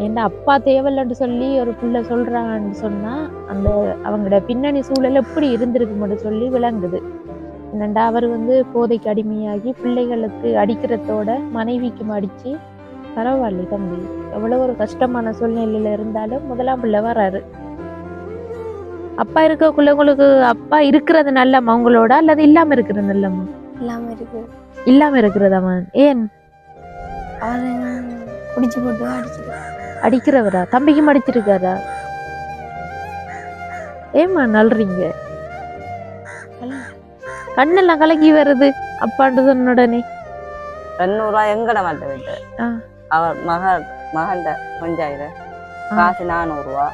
ஏன்னா அப்பா தேவையில்லைன்னு சொல்லி ஒரு பிள்ளை சொல்றாங்கன்னு சொன்னா அந்த அவங்களோட பின்னணி சூழல் எப்படி இருந்திருக்கும்னு சொல்லி விளங்குது. என்னண்டா அவர் போதைக்கு அடிமையாகி பிள்ளைகளுக்கு அடிக்கிறதோட மனைவிக்கும் அடிச்சு, பரவாயில்லை தம்பி, எவ்வளவு ஒரு கஷ்டமான சூழ்நிலையில இருந்தாலும் முதலாம் பிள்ளை வர்றாரு. அப்பா இருக்கக்குள்ள உங்களுக்கு அப்பா இருக்கிறது நல்லம்மா உங்களோட, அல்லது இல்லாம இருக்கிறது நல்லம்மா? இல்லாம இருக்கு. இல்லாம இருக்கிறதாமா? ஏன்? அவரு குடிச்சு போட்டு அடிச்சிருக்கு. அடிக்கிறவரா? தம்பிக்கும் அடிச்சிருக்காரா? ஏம்மா நல்றீங்க? கண்ணெல்லாம் கலங்கி வருது அப்பாண்டு சொன்ன உடனே. 200 ரூபாய் எங்கட மாட்ட விட்டு அவர் மகன் கொஞ்சாயிரம் காசு 400 ரூபா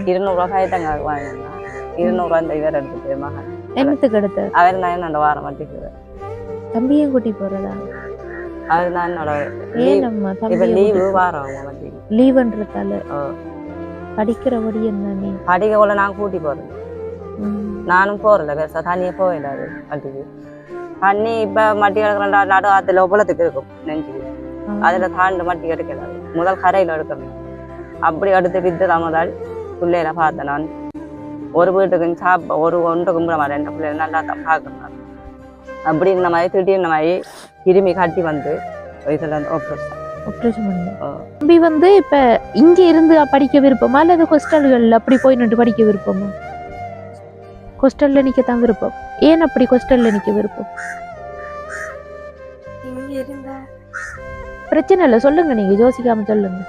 200 ரூபாய் கைத்தங்க வாங்கினா 200 ரூபாய் இந்த இவர் எடுத்துட்டு மகன் என்னத்துக்கு எடுத்து அவர் தான் என்னோட வாரம் மாட்டிக்குது. தம்பியும் கூட்டி போறதா? அவர் தான் என்னோட லீவு வாரம் லீவுன்றதால படிக்கிறபடி என்ன படிக்க போல நான் கூட்டி போறேன். நானும் போறல பெருசா தண்ணியே போயிடாது வண்டிக்கு. தண்ணி இப்ப மட்டி கிடக்குற நடு ஆத்துல ஒப்பளத்துக்கு இருக்கும் நெஞ்சுக்கு, அதுல தாண்டு மட்டி எடுக்கலாது. முதல் கரையில எடுக்கணும். அப்படி எடுத்து வித்து தமதால் பிள்ளையில பார்த்தேன். நான் ஒரு வீட்டுக்கு ஒரு ஒன்று கும்பிட மாட்டேன். என் பிள்ளைல நல்லா தான் பார்க்கணும். அப்படி இந்த மாதிரி திடீர்னு மாதிரி கிருமி கட்டி இதுல ஆப்ரேஷன் தம்பி இப்ப இங்க இருந்து படிக்க விருப்பமா அல்லது ஹாஸ்டல்கள் அப்படி போய் நின்று படிக்க விருப்பமா? ஹாஸ்டல்ல நிக்கத்தான் விருப்பம். ஏன் அப்படி ஹாஸ்டல்ல நிக்க விருப்பம்? பிரச்சனை இல்லை, சொல்லுங்க, நீங்க யோசிக்காம சொல்லுங்க.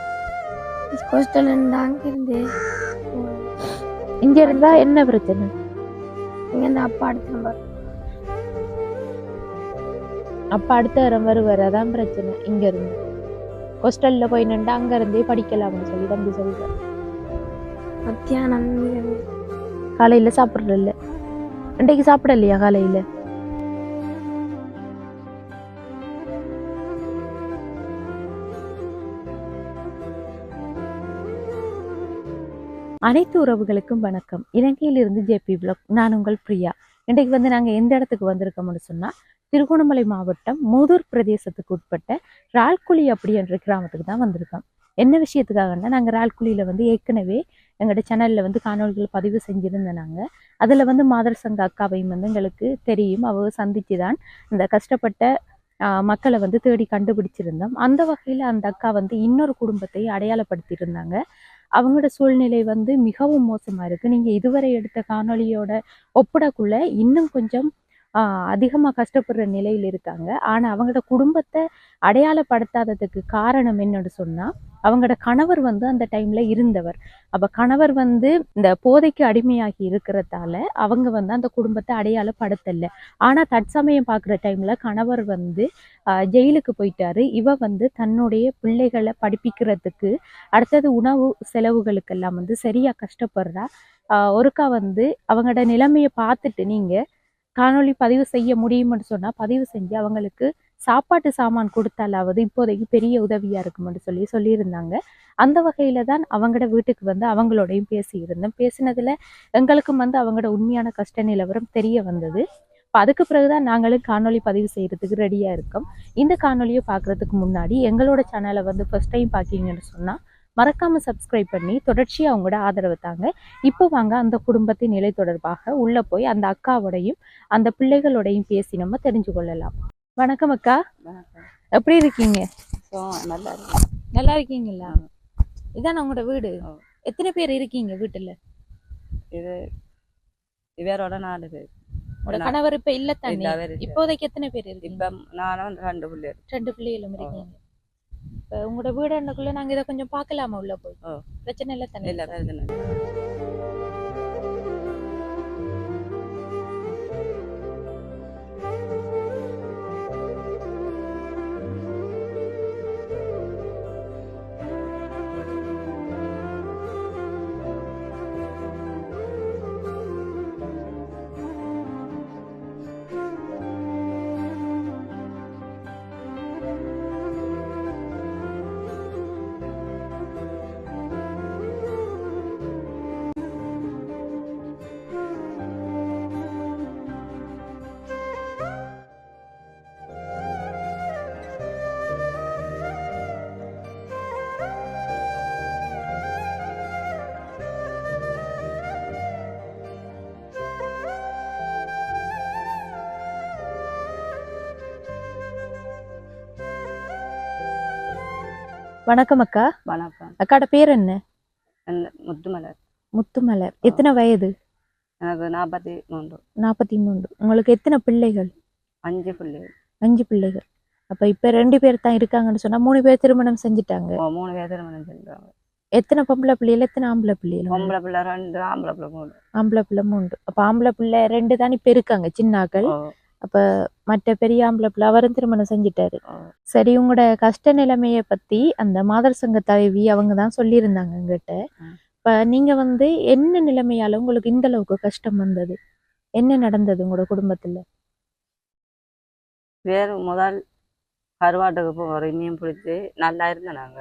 இங்க இருந்தா என்ன பிரச்சனை? அப்பா அடுத்த வாரம் வருவார், அதான் பிரச்சனை. இங்க இருந்து ஹாஸ்டல்ல போய் நின்று அங்க இருந்தே படிக்கலாம்னு சொல்லி தம்பி சொல்ற. மத்தியானம் காலையில சாப்பிடல, இன்றைக்கு சாப்பிடலையா காலையில? அனைத்து உறவுகளுக்கும் வணக்கம். இலங்கையிலிருந்து ஜேபி பிளாக். நான் உங்கள் பிரியா. இன்றைக்கு நாங்கள் எந்த இடத்துக்கு வந்திருக்கோம்னு சொன்னால், திருகோணமலை மாவட்டம் மூதூர் பிரதேசத்துக்கு உட்பட்ட ரால்குழி அப்படி என்ற கிராமத்துக்கு தான் வந்திருக்கோம். என்ன விஷயத்துக்காகன்னா, நாங்கள் ரால்குழியில் ஏற்கனவே எங்களோட சேனலில் காணொலிகள் பதிவு செஞ்சுருந்தேன். நாங்கள் அதில் மாதர் சங்க அக்காவையும் எங்களுக்கு தெரியும். அவ சந்தித்து தான் இந்த கஷ்டப்பட்ட மக்களை தேடி கண்டுபிடிச்சிருந்தோம். அந்த வகையில் அந்த அக்கா இன்னொரு குடும்பத்தை அடையாளப்படுத்தியிருந்தாங்க. அவங்களோட சூழ்நிலை மிகவும் மோசமாக இருக்குது. நீங்கள் இதுவரை எடுத்த காணொலியோட ஒப்பிடக்குள்ள இன்னும் கொஞ்சம் அதிகமாக கஷ்டப்படுற நிலையில் இருக்காங்க. ஆனால் அவங்களோட குடும்பத்தை அடையாளப்படுத்தாததுக்கு காரணம் என்னன்னு சொன்னால், அவங்களோட கணவர் அந்த டைமில் இருந்தவர். அப்போ கணவர் இந்த போதைக்கு அடிமையாகி இருக்கிறதால அவங்க அந்த குடும்பத்தை அடையாளப்படுத்தலை. ஆனால் தற்சமயம் பார்க்குற டைமில் கணவர் ஜெயிலுக்கு போயிட்டாரு. இவ தன்னுடைய பிள்ளைகளை படிப்பிக்கிறதுக்கு, அடுத்தது உணவு செலவுகளுக்கெல்லாம் சரியாக கஷ்டப்படுறா. ஒருக்கா அவங்களோட நிலைமையை பார்த்துட்டு நீங்கள் காணொலி பதிவு செய்ய முடியும்னு சொன்னால் பதிவு செஞ்சு அவங்களுக்கு சாப்பாட்டு சாமான் கொடுத்தாலாவது இப்போதைக்கு பெரிய உதவியாக இருக்குமென்னு சொல்லியிருந்தாங்க. அந்த வகையில் தான் அவங்களோட வீட்டுக்கு அவங்களோடையும் பேசியிருந்தோம். பேசினதில் எங்களுக்கும் அவங்களோட உண்மையான கஷ்ட நிலவரம் தெரிய வந்தது. இப்போ அதுக்கு பிறகுதான் நாங்களும் காணொலி பதிவு செய்கிறதுக்கு ரெடியாக இருக்கோம். இந்த காணொலியை பார்க்குறதுக்கு முன்னாடி எங்களோட சேனலை ஃபர்ஸ்ட் டைம் பார்க்கிங்கன்னு சொன்னால் மறக்காமல் சப்ஸ்கிரைப் பண்ணி தொடர்ச்சியாக அவங்களோட ஆதரவு தாங்க. இப்போ வாங்க அந்த குடும்பத்தின் நிலை தொடர்பாக உள்ளே போய் அந்த அக்காவோடையும் அந்த பிள்ளைகளோடையும் பேசி நம்ம தெரிஞ்சு கொள்ளலாம். வணக்கம் அக்கா, எப்படி இருக்கீங்க? நல்லா இருக்கீங்களா? இதான் உங்களோட வீடு. எத்தனை பேர் இருக்கீங்க வீட்டில்? இது இவரோட 4 பேர். உங்களோட கணவர் இப்போ இல்லை தானே? இப்போதைக்கு எத்தனை பேர் இருக்கு? இப்போ நானும் 2 பிள்ளைகள். 2 பிள்ளைகளும் இருக்கீங்க. இப்போ உங்களோட வீடு என்னக்குள்ள நாங்கள் இதை கொஞ்சம் பார்க்கலாமா? உள்ள போய் பிரச்சனை இல்லை தானே? இல்லை, பிரச்சனை இல்லை. வணக்கம் அக்கா. வணக்கம். அக்காட பேர் என்ன? முத்துமலர். முத்துமலர். எத்தனை வயது? எனக்கு 43. 43. உங்களுக்கு எத்தனை பிள்ளைகள்? 5 பிள்ளைகள். 5 பிள்ளைகள். அப்ப இப்ப 2 பேர் தான் இருக்காங்கன்னு சொன்னா 3 பேர் திருமணம் செஞ்சுட்டாங்க. 3 பேர் திருமணம் செஞ்சாங்க. எத்தனை பொம்பளை பிள்ளைகள், எத்தனை ஆம்பளை பிள்ளைகள்? பொம்பளை பிள்ளை 2, ஆம்பளை பிள்ளை 3. ஆம்பளை பிள்ளை 3. அப்ப ஆம்பளை பிள்ளை 2 தான் இப்ப இருக்காங்க சின்னாக்கள். அப்ப மற்ற பெரிய ஆம்பளை பிள்ளை அவரும் திருமணம் செஞ்சுட்டாரு. சரி, உங்களோட கஷ்ட நிலைமைய பத்தி அந்த மாதர் சங்க தலைவி அவங்க தான் சொல்லியிருந்தாங்க எங்கிட்ட. இப்ப நீங்க என்ன நிலைமையால உங்களுக்கு இந்த அளவுக்கு கஷ்டம் வந்தது? என்ன நடந்தது உங்களோட குடும்பத்துல? வேறு முதல் கருவாட்டுக்கு போகிற மீன் பிடிச்சி நல்லா இருந்தேன் நாங்க.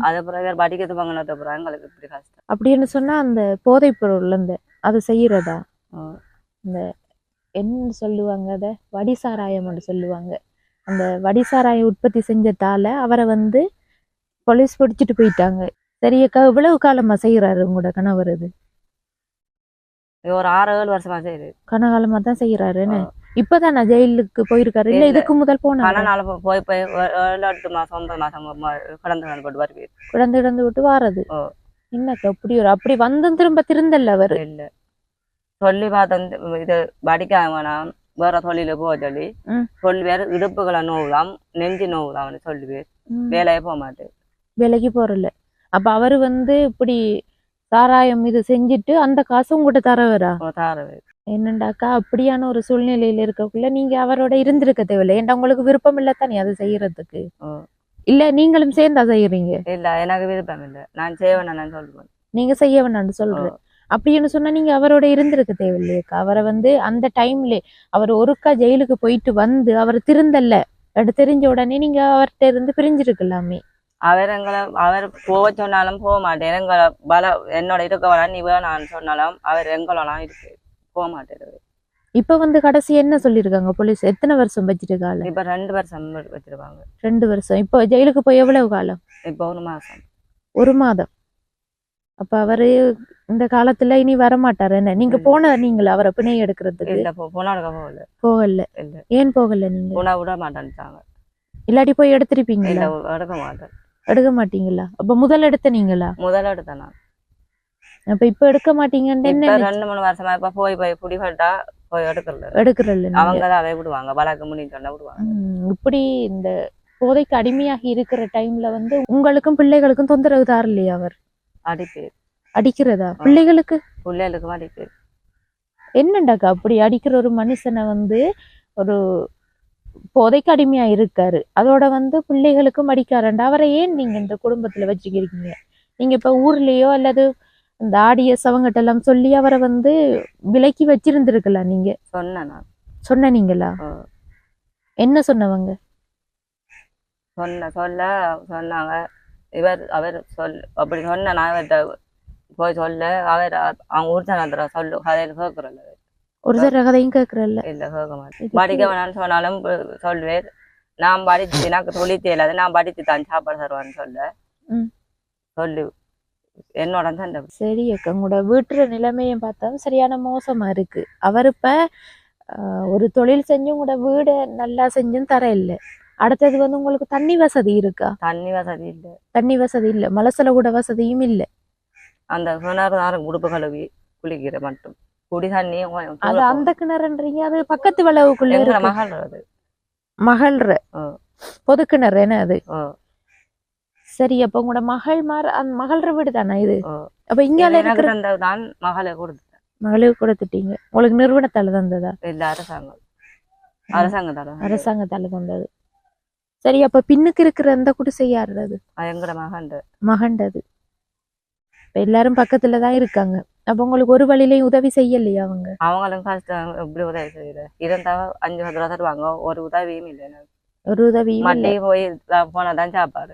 அது பிறகு படிக்கிறது வாங்கினது அப்புறம் எங்களுக்கு இப்படி கஷ்டம். அப்படின்னு சொன்னா அந்த போதைப் பொருள் அது செய்யறதா? இந்த என்ன சொல்லுவாங்க, அத வடிசாராயம் சொல்லுவாங்க. அந்த வடிசாராயம் உற்பத்தி செஞ்சதால அவரை போலீஸ் பிடிச்சிட்டு போயிட்டாங்க. சரியக்கா, இவ்வளவு காலமா செய்யறாரு உங்களோட கணவர்? இது ஒரு 6-7 வருஷமா செய்யுது. கனகாலமா தான் செய்யறாருன்னு. இப்பதான் நான் ஜெயிலுக்கு போயிருக்காரு இல்ல இதுக்கு முதல் போன போய் 8 மாசம் 9 மாசம் கடந்து போட்டு வருவீர். கிடந்து விட்டு வாரது. என்னக்கா அப்படி வந்தும் திரும்ப திருந்தல்ல அவரு? இல்ல சொல்லி பார்த்தேன், இது படிக்காம வேணாம் வேற தொழில போக சொல்லி வேற இடுப்புகளை நோவுலாம் நெஞ்சு நோவுலாம் சொல்லுவேன். வேலையே போக மாட்டேன். வேலைக்கு போறல. அப்ப அவரு இப்படி சாராயம் இது செஞ்சுட்டு அந்த காசு உங்ககிட்ட தரவரா? என்னண்டாக்கா, அப்படியான ஒரு சூழ்நிலையில இருக்கக்குள்ள நீங்க அவரோட இருந்திருக்க தேவையில்லை. ஏன்டா உங்களுக்கு விருப்பம் இல்லத்தானே அது செய்யறதுக்கு? இல்ல நீங்களும் சேர்ந்தா செய்யறீங்க? இல்ல, எனக்கு விருப்பம் இல்லை. நான் செய்ய வேணாம் சொல்லுவேன். நீங்க செய்ய வேணான்னு சொல்றேன். அப்படின்னு சொன்னா நீங்க அவரோட இருந்திருக்க தேவையில்லையக்கா. அவரை அந்த டைம்ல அவர் ஒருக்கா ஜெயிலுக்கு போயிட்டு அவர் திருந்தல்ல தெரிஞ்ச உடனே நீங்க அவர்கிட்ட இருந்து பிரிஞ்சிருக்கலாமே. அவர் போக சொன்னாலும் போக மாட்டேன். என்னோட இருக்க வேணாம் நீ வேணான்னு சொன்னாலும் அவர் எங்களெல்லாம் இருக்கு போக மாட்டேன். இப்ப கடைசி என்ன சொல்லிருக்காங்க போலீஸ்? எத்தனை வருஷம் வச்சிருக்காங்க? இப்ப 2 வருஷம் வச்சிருக்காங்க. 2 வருஷம். இப்போ ஜெயிலுக்கு போய் எவ்வளவு காலம்? இப்ப 1 மாசம். 1 மாதம். அப்ப அவரு இந்த காலத்துல இனி வரமாட்டாரு என்ன? நீங்க நீங்களா அவரை பிணை எடுக்கிறதுக்கு? இல்ல, போகல. ஏன் போகல? நீங்க விட மாட்டேன்ட்டாங்க. இல்லாட்டி போய் எடுத்திருப்பீங்களா? எடுக்க மாட்டேன். எடுக்க மாட்டீங்களா? அப்ப முதல் எடுத்த நீங்களா? முதல் எடுத்தேன் நான். அப்ப இப்ப எடுக்க மாட்டீங்கன்னு என்ன? 2-3 வருஷமா இப்ப போய் புடிபட்டா போய் எடுக்கல. அவங்கதான் அதை விடுவாங்க. வழக்கு முடிஞ்சு சொன்னா விடுவாங்க. இப்படி இந்த போதைக்கு அடிமையாகி இருக்கிற டைம்ல உங்களுக்கும் பிள்ளைகளுக்கும் தொந்தரவு தார் இல்லையா அவர்? அடிக்கிறதா? பிள்ளைகளுக்கு அடிப்பேர். என்னண்டாக்கா அப்படி அடிக்கிற ஒரு மனுஷனை ஒரு போதைக்கு அடிமையா இருக்காரு, அதோட பிள்ளைகளுக்கும் அடிக்காரண்டா அவரை ஏன் நீங்க இந்த குடும்பத்துல வச்சுக்கிறீங்க? நீங்க இப்ப ஊர்லயோ அல்லது இந்த ஆடியஸ் அவங்ககிட்ட எல்லாம் சொல்லி அவரை விலைக்கு வச்சிருந்திருக்கலாம். நீங்க சொன்னீங்களா? என்ன சொன்னவங்க? சொன்னாங்க அவர் அப்படி சொன்ன நான் அவர்கிட்ட போய் சொல்ல அவர் அவங்க ஊர்ஜனத்துல சொல்லு கதையில கேட்கறல. ஒரு சில கதையும் கேட்கறல. இல்ல, கேட்க மாட்டேன். படிக்க வேணான்னு சொன்னாலும் சொல்லுவேன். நான் படிச்சு எனக்கு தொழில் செய்யலாது, நான் படிச்சு தான் சாப்பாடு தருவான்னு சொல்லு என்னோட சண்டை. சரி அக்கா, உங்களோட வீட்டுற நிலைமையும் பார்த்தாலும் சரியான மோசமா இருக்கு. அவர் இப்ப ஒரு தொழில் செஞ்சு உங்களோட வீட நல்லா செஞ்சும் தர இல்லை. அடுத்தது உங்களுக்கு தண்ணி வசதி இருக்கா? தண்ணி வசதி இல்ல. தண்ணி வசதி இல்ல, மலசல கூட வசதியும் இல்ல. அந்த கிணறு உடுப்பு கழுவி குளிக்கிற மட்டும் குடி தண்ணி. அது அந்த கிணறுன்றீங்க, அது பக்கத்து வளவுக்குள்ள மகள்ற பொது கிணறு என்ன அது? சரி, அப்ப உங்களோட மகள்ற வீடு தானே இது? அப்ப இங்க தான் மகளுக்கு கொடுத்துட்டீங்க. உங்களுக்கு நிறுவனத்தால தந்ததா? இல்ல, அரசாங்கத்தால தந்தது. சரி, அப்ப பின்னுக்கு இருக்கிற அந்த குடிசை யாருறது? எங்கட மகண்டது. இப்ப எல்லாரும் பக்கத்துலதான் இருக்காங்க. அப்ப உங்களுக்கு ஒரு வழியிலையும் உதவி செய்யலையா? அவங்களும் கஷ்டம். எப்படி உதவி செய்யல? இருந்தா 5 ரூபா தருவாங்க. ஒரு உதவியும் இல்லை. ஒரு உதவியும் மட்டி போய் போனதான் சாப்பாடு.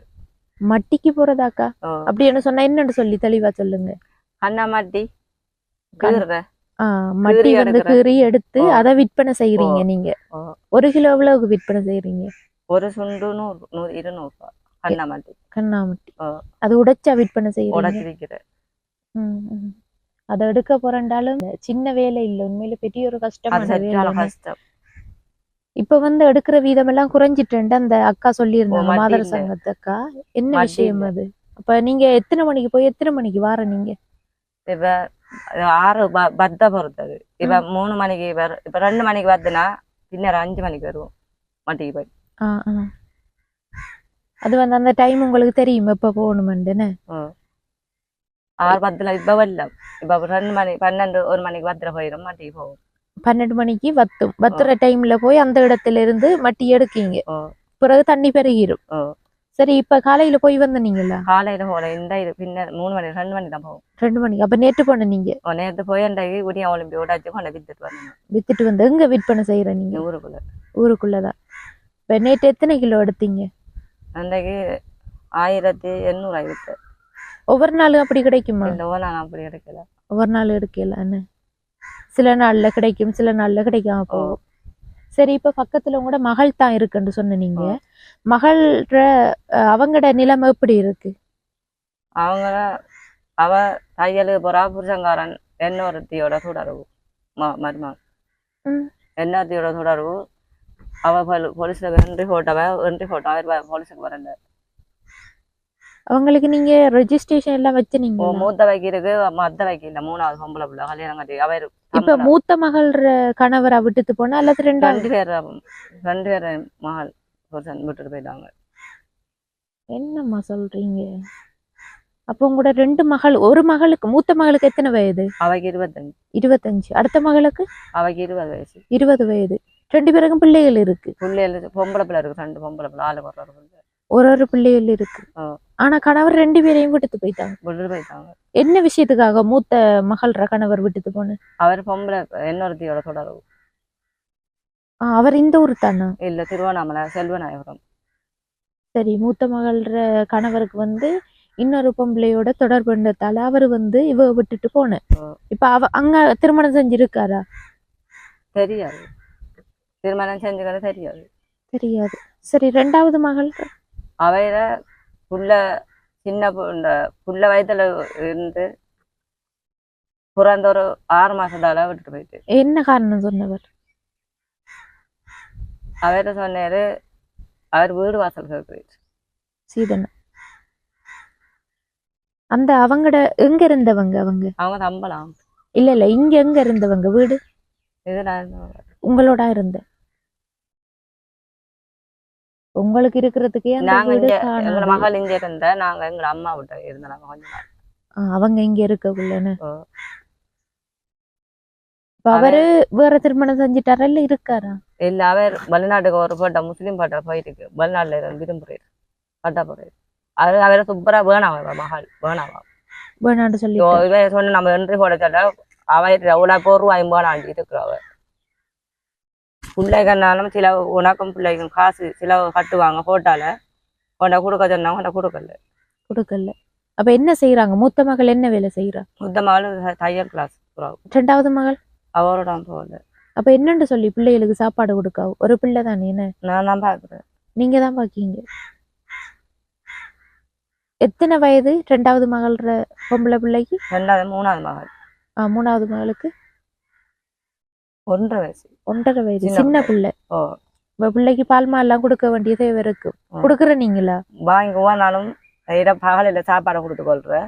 மட்டிக்கு போறதாக்கா? அப்படி என்ன சொன்னா என்னன்னு சொல்லி தெளிவா சொல்லுங்க. அண்ணா மட்டி மட்டி கீறி எடுத்து அதை விற்பனை செய்யறீங்க நீங்க. 1 கிலோ எவ்வளவுக்கு விற்பனை செய்யறீங்க? ஒரு சுண்டு 100-200 ரூபா. கண்ணாமட்டி அது உடைச்சா விற்பனை செய்யறீங்க? அதை எடுக்க போறண்டாலும் சின்ன வேலை இல்ல, உண்மையில பெரிய ஒரு கஷ்டமான வேலை. இப்ப வந்து எடுக்கிற வீதம் எல்லாம் குறைஞ்சிட்டு அந்த அக்கா சொல்லியிருந்தாங்க மட்டி மாதர இல்ல. சங்கத்து அக்கா. என்ன மட்டி விஷயம் இல்ல. அது? அப்ப நீங்க எத்தனை மணிக்கு போய் எத்தனை மணிக்கு வார நீங்க? இப்ப 6 பத்த பொறுத்தது. இப்ப 3 மணிக்கு இப்ப 2 மணிக்கு வருதுன்னா பின்னர் 5 மணிக்கு வருவோம் மட்டிக்கு போய். ஆ, ஆ. அது வந்து அந்த டைம் உங்களுக்கு தெரியும் எப்ப போகணுமெண்டுன்னு. 6:10 இப்ப வரல. இப்ப 2 மணி 12 1 மணிக்கு வத்துல போயிடும் மட்டிக்கு போகும். 12 மணிக்கு வத்துற டைம்ல போய் அந்த இடத்துல இருந்து மட்டி எடுக்கீங்க. ஓ. பிறகு தண்ணி பெருகிரும். ஓ. சரி, இப்ப காலையில போய் வந்தீங்களா? காலையில போல இந்த இது பின்னர் 3 மணி 2 மணி தான் போகும். 2 மணிக்கு. அப்ப நேற்று போன நீங்க? நேற்று போய் அன்றைக்கு உடியா ஒலிம்பி ஓடாச்சு கொண்டு வித்துட்டு வரணும். வித்துட்டு வந்து எங்க விற்பனை செய்யற நீங்க? ஊருக்குள்ள. ஊருக்குள்ளதான். இப்ப நேற்று எத்தனை கிலோ எடுத்தீங்க? அன்றைக்கு 1800 ஆயிடுச்சு. ஒவ்வொரு நாளும் அப்படி கிடைக்குமா? இந்த ஓ நான் அப்படி எடுக்கல. ஒவ்வொரு நாள் எடுக்கல. சில நாள்ல கிடைக்கும், சில நாள்ல கிடைக்காம போகும். சரி, இப்ப பக்கத்துல கூட மகள் தான் இருக்குன்னு சொன்ன நீங்க. மகள்ற அவங்களோட நிலைமை எப்படி இருக்கு? அவ தையலுக்கு போறா. புருஷங்காரன் என்னொருத்தியோட தொடர்பு மருமகன் என்னொருத்தியோட தொடர்பு. அவ போலீஸ்ல என்ட்ரி போட்டோ போலீஸுக்கு வரல. அவங்களுக்கு நீங்க ரெஜிஸ்ட்ரேஷன் எல்லாம் வச்சு நீங்க? மூத்த வைக்கு இருக்கு, மத்த வைக்கு இல்ல. 3வது பொம்பளை பிள்ளை கல்யாணம் கட்டி அவர். இப்ப மூத்த மகள் கணவரை விட்டுட்டு போனா அல்லது ரெண்டு பேர் மகள் புருஷன் விட்டுட்டு போயிட்டாங்க. என்னம்மா சொல்றீங்க? அப்போ உங்களோட 2 மகள், ஒரு மகளுக்கு மூத்த மகளுக்கு எத்தனை வயது? அவைக்கு 25. 25. அடுத்த மகளுக்கு? அவைக்கு 20 வயசு. 20 வயது. 2 பேருக்கும் பிள்ளைகள் இருக்கு? பிள்ளைகள் பொம்பளை பிள்ளை இருக்கு. 2 பொம்பளை பிள்ளை. ஆளு ஒரு பிள்ளைகள் இருக்கு. ஆனா கணவர் 2 பேரையும் விட்டுட்டு போயிட்டாங்க. என்ன விஷயத்துக்காக மூத்த மகள்ற கணவர் விட்டுட்டு போன? அவர் பொம்பளை என்னொருத்தியோட தொடர்பு. அவர் இந்த ஊர் தானா? இல்ல, திருவண்ணாமலை செல்வநாயகபுரம். சரி, மூத்த மகள்ற கணவருக்கு வந்து இன்னொரு பொம்பளையோட தொடர்புன்றதால அவரு வந்து இவ விட்டுட்டு போன. இப்ப அங்க திருமணம் செஞ்சிருக்காரா? தெரியாது. திருமணம் செஞ்சுக்கிற தெரியாது. சரி, 2வது மகள்? அவையில சின்ன புள்ள வயதுல இருந்து பிறந்த ஒரு 6 மாசத்தால விட்டுட்டு போயிட்டு. என்ன காரணம் சொன்னவர்? அவர்கிட்ட சொன்னாரு, அவர் வீடு வாசல் போயிட்டு. சீதன அந்த அவங்கட எங்க இருந்தவங்க? அவங்க தம்பலாம். இல்ல இங்க எங்க இருந்தவங்க வீடு? உங்களோட இருந்த உங்களுக்கு இருக்கிறதுக்கே எங்க மகள் இங்க இருந்த. நாங்க எங்க அம்மா விட்ட இருந்தாங்க கொஞ்ச நாள். அவங்க இங்க இருக்கக்குள்ளன்னு. அவரு வேற திருமணம் செஞ்சிட்டாரா இல்ல இருக்காரா? இல்ல, அவர் வெளிநாட்டுக்கு ஒரு போட்டா முஸ்லீம் பாட்டா போயிருக்கு. வெளிநாட்டுல இருந்து விரும்புறாரு, பட்டா போறாரு. அவரை சூப்பரா வேணாம் மகள் வேணான்னு சொல்லி சொன்ன நம்ம என்ட்ரி போட சொல்ல அவர் எவ்வளவு ₹4 வேணாண்டி இருக்கிற. அவ பிள்ளைகள்னாலும் சில உனக்கும் பிள்ளைக்கும் காசு சில கட்டுவாங்க. போட்டால கொண்ட கொடுக்க சொன்னா கொண்ட கொடுக்கல. அப்ப என்ன செய்யறாங்க? மூத்த மகள் என்ன வேலை செய்யறா? மூத்த மகள் தையல் கிளாஸ். 2வது மகள் அவரோட போகல. அப்ப என்னன்னு சொல்லி பிள்ளைகளுக்கு சாப்பாடு கொடுக்க? ஒரு பிள்ளை தானே? என்ன நான் தான் பாக்குறேன். நீங்க தான் பாக்கீங்க. எத்தனை வயது 2வது மகள்ற பொம்பளை பிள்ளைக்கு? 3வது மகள். 3வது மகளுக்கு 1.5 வயசு. 1.5 வயது. சின்ன பிள்ளை. பிள்ளைக்கு பால்மா எல்லாம் கொடுக்க வேண்டிய தேவை இருக்கு. கொடுக்குற நீங்களா? வாங்கினாலும் பகலில சாப்பாடு கொடுத்து கொள்ற.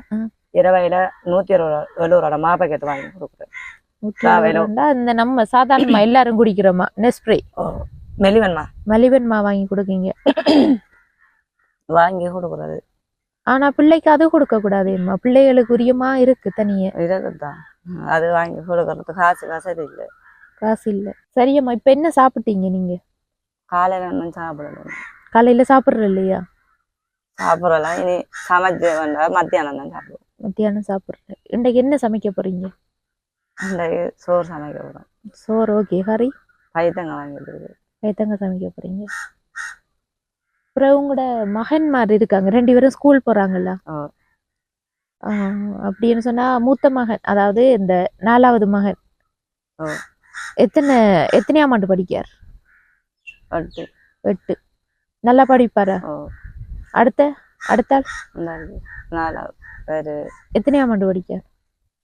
இரவையில 170 மாப்பக்கெட்டு வாங்கி கொடுக்குறேன். இந்த நம்ம சாதாரணமா எல்லாரும் குடிக்கிறோமா நெஸ்ப்ரே மலிவன்மா வாங்கி கொடுக்கீங்க? வாங்கி கொடுக்குறது. ஆனா பிள்ளைக்கு அது கொடுக்க கூடாதுமா. பிள்ளைகளுக்கு உரியமா இருக்கு தனியா இருக்குதான். அது வாங்கி கொடுக்கறது காசு இல்ல. சரியம்மா, இப்ப என்ன சாப்பிட்டீங்க நீங்க? காலையில ஒன்றும் சாப்பிடல. காலையில சாப்பிடுற இல்லையா? சாப்பிடலாம். இனி சமைச்சு மத்தியானம் தான் சாப்பிடுவோம். மத்தியானம் சாப்பிடுறேன். இன்றைக்கு என்ன சமைக்க போறீங்க? சோறு சமைக்க போறோம். சோறு. ஓகே. ஹரி பைத்தங்காய் வாங்கிட்டு பைத்தங்காய் சமைக்க போறீங்க. அப்புறம் உங்களோட மகன்மார் இருக்காங்க, 2 பேரும் ஸ்கூல் போறாங்கல்ல? அப்படின்னு சொன்னா மூத்த மகன், அதாவது இந்த 4வது மகன் எத்தனையாம் ஆண்டு படிக்கார்? 8. நல்லா படிப்பாரா? அடுத்தால் எத்தனையாம் ஆண்டு படிக்கார்?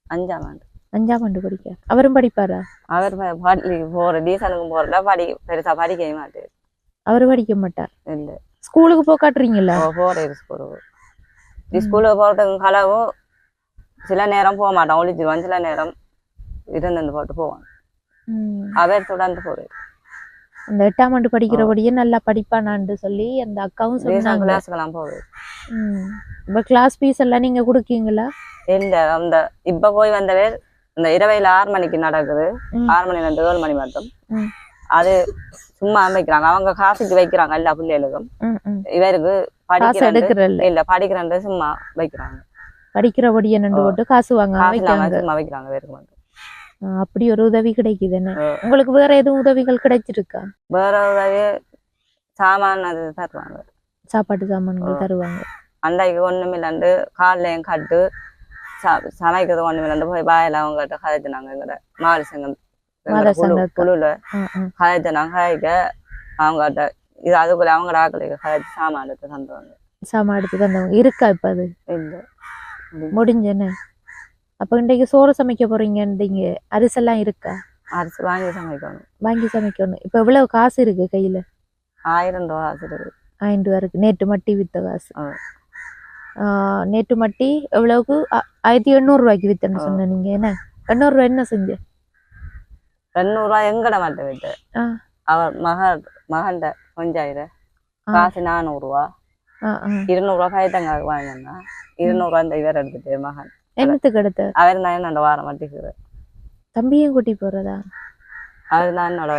5ஆம் ஆண்டு. 5ஆம் ஆண்டு படிக்க அவரும் படிப்பாரா? அவர் பள்ளி போற டீசனுக்கும் போறல பெருசா படிக்கவே மாட்டாரு. அவர் படிக்க மாட்டார். இல்ல ஸ்கூலுக்கு போக காட்டுறீங்களா? போறாரு ஸ்கூலுக்கு போறதுக்கு கலவும் சில நேரம் போக மாட்டான், ஒழிச்சிருவான். சில நேரம் இருந்து போட்டு போவான். அவர் தொடர்ந்து போறாரு. அந்த 8ஆம் ஆண்டு படிக்கிறபடியே நல்லா படிப்பானான்னு சொல்லி அந்த அக்காவும் சொன்னாங்க. கிளாஸ்க்கெல்லாம் போகுது. இப்ப கிளாஸ் ஃபீஸ் எல்லாம் நீங்க கொடுக்கீங்களா? இல்ல அந்த இப்ப போய் வந்தவர் இந்த இரவையில 6 மணிக்கு நடக்குது. 6 மணில இருந்து 7 மணி மட்டும். அது சும்மா வைக்கிறாங்க, அவங்க காசுக்கு வைக்கிறாங்க எல்லா பிள்ளைகளுக்கும். இவருக்கு படிக்கிறேன் சும்மா வைக்கிறாங்க. படிக்கிறபடி என்னண்டு போட்டு காசு வாங்க சும்மா வைக்கிறாங்க இவருக்கு மட்டும். அப்படி ஒரு உதவி கிடைக்குது. என்ன உங்களுக்கு வேற எதுவும் உதவிகள் கிடைச்சிருக்கா? வேற உதவி சாமான் அது தருவாங்க, சாப்பாட்டு சாமான்கள் தருவாங்க. அன்றைக்கு ஒண்ணுமில்லாண்டு காலையும் கட்டு சமைக்கிறது ஒண்ணுமில்லாண்டு போய் பாயில அவங்ககிட்ட கதைச்சினாங்க. எங்கட மாவட்ட சங்கம் குழுல கதைச்சினாங்க. கதைக்க அவங்ககிட்ட இது அதுக்குள்ள அவங்க ஆக்களுக்கு கதைச்சு சாமான் எடுத்து தந்துவாங்க. சாமான் எடுத்து தந்தவங்க இருக்கா? இப்ப அது இல்ல முடிஞ்சேன்னு. அப்ப இன்றைக்கு சோறு சமைக்க போறீங்க, அரிசெல்லாம் இருக்கா? அரிசி வாங்கி சமைக்கணும். வாங்கி சமைக்கணும். இப்ப எவ்வளவு காசு இருக்கு கையில? 1000 ரூபா காசு இருக்கு. 1000 ரூபா இருக்கு. நேற்று மட்டி வித்த காசு. நேற்று மட்டி எவ்வளவுக்கு? 1800 ரூபாய்க்கு வித்தன்னு சொன்ன நீங்க. என்ன 800 ரூபாய் என்ன செஞ்ச? 800 ரூபாய் எங்கட மாட்ட விட்டு அவர் மகன்ட கொஞ்சம் காசு 400 ரூபா. 200 ரூபா பயத்தங்க வாங்கினா 200 ரூபா இந்த இவர் எடுத்துட்டு மகன். என்னத்துக்கு எடுத்து? அவர் தான் என்னோட வாரம் மாட்டேங்கிறார். தம்பியும் கூட்டி போறதா? அவர் தான் என்னோட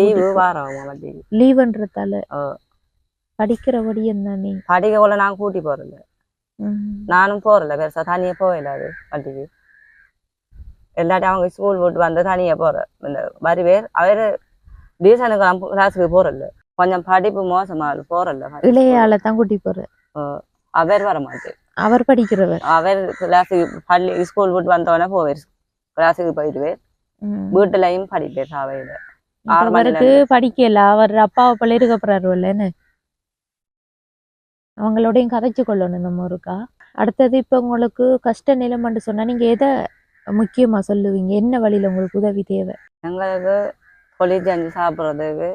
லீவு வாரம் லீவுன்றதால படிக்கிறபடி என்ன? நீ படிக்க போல நான் கூட்டி போறல, நானும் போறல பெருசா தனியா போயிடாது வண்டிக்கு. எல்லாத்தையும் அவங்க ஸ்கூல் விட்டு வந்து தனியா போற இந்த வருவேர். அவரு டீசனுக்கு கிளாஸுக்கு போறல, கொஞ்சம் படிப்பு மோசமா போறல. இளையால தான் கூட்டி போற. அவர் வர மாட்டேன். அவர் படிக்கிறவர். அவர் கிளாஸுக்கு பள்ளி ஸ்கூல் விட்டு வந்தோடனே போவார், கிளாஸுக்கு போயிடுவேர். வீட்டுலயும் படிப்பேர். சாவையில அவருக்கு படிக்கல. அவர் அப்பாவை பள்ளி இருக்க போறாருல்லன்னு அவங்களோடையும் கதைச்சு கொள்ளணும் நம்ம ஒருக்கா. அடுத்தது இப்ப உங்களுக்கு கஷ்ட நிலைமன்னு சொன்னா நீங்க எதை முக்கியமா சொல்லுவீங்க? என்ன வழியில உங்களுக்கு உதவி தேவை? எங்களுக்கு பொலிச்சஞ்சு சாப்பிட்றதுக்கு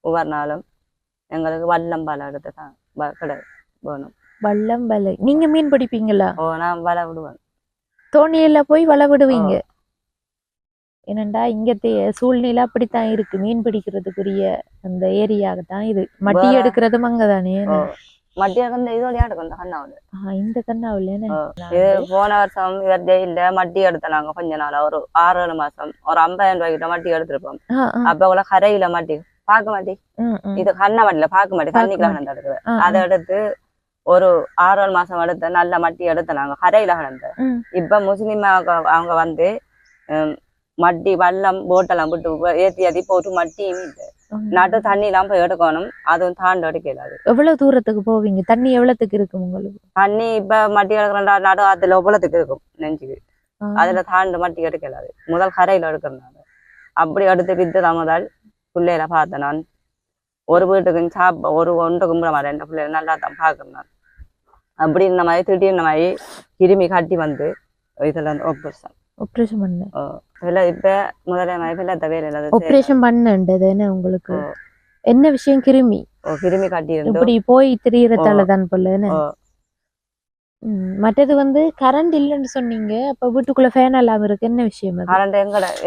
ஒவ்வொரு நாளும் எங்களுக்கு வல்லம் பல எடுத்து தான் கடை வேணும். வல்லம் வலை. நீங்க மீன் பிடிப்பீங்களா? நான் வலை விடுவேன். தோணியில போய் வலை விடுவீங்க? என்னண்டா இங்கத்தைய சூழ்நிலை அப்படித்தான் இருக்கு. மீன் பிடிக்கிறதுக்குரிய அந்த ஏரியாக தான் இது. மட்டி எடுக்கிறதும் அங்கதானே. மட்டியா இதோட இந்த கண்ணாவில் போன வருஷம் இவர் ஜெயில மட்டி எடுத்தாங்க. கொஞ்ச நாள் ஒரு 6-7 மாசம் ஒரு 50,000 ரூபாய் கிட்ட மட்டி எடுத்திருப்போம். அப்ப கூட கரையில மட்டி பாக்க மாட்டி, இது கண்ண மட்டில பாக்க மாட்டி தண்ணிக்குள்ள எடுக்குது. அதை எடுத்து ஒரு 6-7 மாசம் எடுத்த நல்ல மட்டி எடுத்தாங்க கரையில கிடந்த. இப்ப முஸ்லிம் அவங்க வந்து மட்டி வல்லம் போட்டெல்லாம் விட்டு ஏத்தி போட்டு மட்டியும் இல்லை. நட்டு தண்ணி எல்லாம் போய் எடுக்கணும். அதுவும் தாண்டு எடுக்கலாது. எவ்வளவு தூரத்துக்கு போவீங்க? தண்ணி எவ்வளவுக்கு இருக்கும் உங்களுக்கு? தண்ணி இப்ப மட்டி எடுக்கிற நடு அதுல எவ்வளவுக்கு இருக்கும் நெஞ்சுக்கு. அதுல தாண்டு மட்டி எடுக்கலாது. முதல் கரையில எடுக்கிறனால அப்படி எடுத்து வித்துதான் முதல் பிள்ளையில பார்த்தேன். நான் ஒரு வீட்டுக்கு ஒரு ஒன்று கும்பிட மாட்டேன். என் பிள்ளைல நல்லா தான் பாக்குறேன். அப்படி இந்த மாதிரி திடீர்னு மாதிரி கிருமி கட்டி வந்து இதுல ஆபரேஷன் பண்ண இப்ப முதல்ல ஆபரேஷன் பண்ணது உங்களுக்கு என்ன விஷயம்? கிருமி கட்டி இப்படி போய் திரியறதாலதான் போல. மற்றது வந்து கரண்ட் இல்லைன்னு சொன்னீங்க. அப்ப வீட்டுக்குள்ள ஃபேன் எல்லாம் இருக்கு. என்ன விஷயம்? கரண்ட்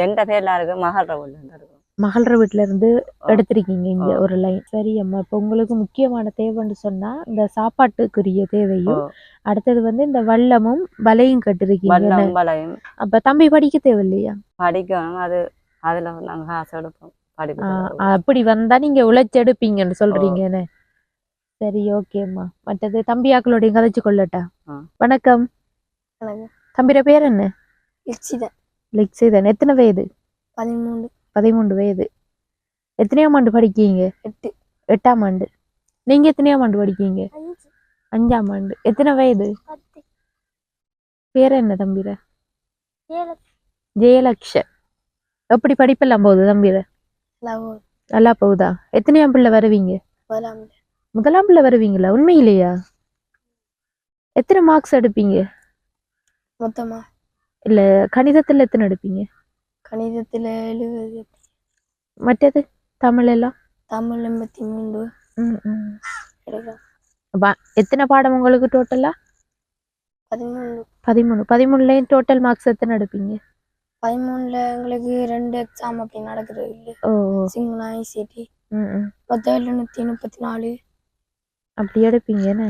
எந்த பேர்ல இருக்கு? மகள்ற வீட்டுல இருந்து எடுத்திருக்கீங்க இங்க ஒரு லைன். சரி அம்மா, இப்ப உங்களுக்கு முக்கியமான தேவைன்னு சொன்னா இந்த சாப்பாட்டுக்குரிய தேவையும், அடுத்தது வந்து இந்த வல்லமும் வலையும் கட்டிருக்கீங்க. அப்ப தம்பி படிக்க தேவையில்லையா? படிக்கணும். அது அதுல நாங்க காசு எடுப்போம். அப்படி வந்தா நீங்க உழைச்செடுப்பீங்கன்னு சொல்றீங்கன்னு. சரி ஓகேம்மா. மற்றது தம்பியாக்களோடையும் கதைச்சு கொள்ளட்டா? வணக்கம். தம்பியோட பேர் என்ன? லெக்ஸிதன். எத்தனை வயது? 13 வயது. எத்தனையாம் ஆண்டு படிக்கீங்க? 8ஆம் ஆண்டு. நீங்க எத்தனையாம் ஆண்டு படிக்கீங்க? 5ஆம் ஆண்டு. எத்தனை வயது? பேர் என்ன தம்பிர? ஜெயலக்ஷ. எப்படி படிப்பெல்லாம் போகுது தம்பிர? நல்லா போகுதா? எத்தனையாம் பிள்ளை வருவீங்க? 1ஆம் பிள்ளை வருவீங்களா? உண்மையிலேயா? எத்தனை மார்க்ஸ் எடுப்பீங்க? இல்ல கணிதத்துல எத்தனை எடுப்பீங்க? கணிதத்தில் 70. மற்றது தமிழ் எல்லாம்? தமிழ் 83 ம், ம். எடுக்கலாம். அப்ப எத்தனை பாடம் உங்களுக்கு டோட்டலா? 13. 13. 13லயும் டோட்டல் மார்க்ஸ் எத்தனை எடுப்பீங்க? 13ல் எங்களுக்கு 2 எக்ஸாம் அப்படி நடக்குது இல்லை. ஓ, சிங்களா ஐசிடி ம், ம். மொத்தம் 734. அப்படி எடுப்பீங்கன்னு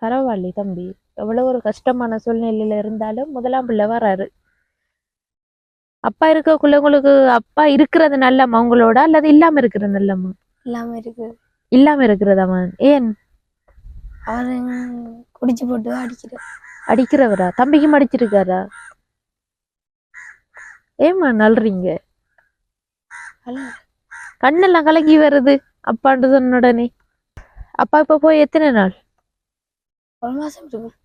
பரவாயில்லை தம்பி. எவ்வளவு ஒரு கஷ்டமான சூழ்நிலையில இருந்தாலும் முதலாம் பிள்ளை வராரு. அப்பா இருக்கக்குள்ள உங்களுக்கு அப்பா இருக்கிறது நல்லம்மா உங்களோட, அல்லது இல்லாம இருக்கிறது நல்லம்மா? எல்லாமே இருக்கு. இல்லாம இருக்கிறதாம்மா? ஏன்? அவர் குடிச்சு போட்டு அடிக்கிறார். அடிக்கிறவரா? தம்பிக்கும் அடிச்சிருக்காரா? ஏம்மா நல்றீங்க? கண்ணெல்லாம் கலங்கி வருது அப்பான்னு சொன்ன உடனே. அப்பா இப்ப போய் எத்தனை நாள்? 1 மாசம் இருக்கும்.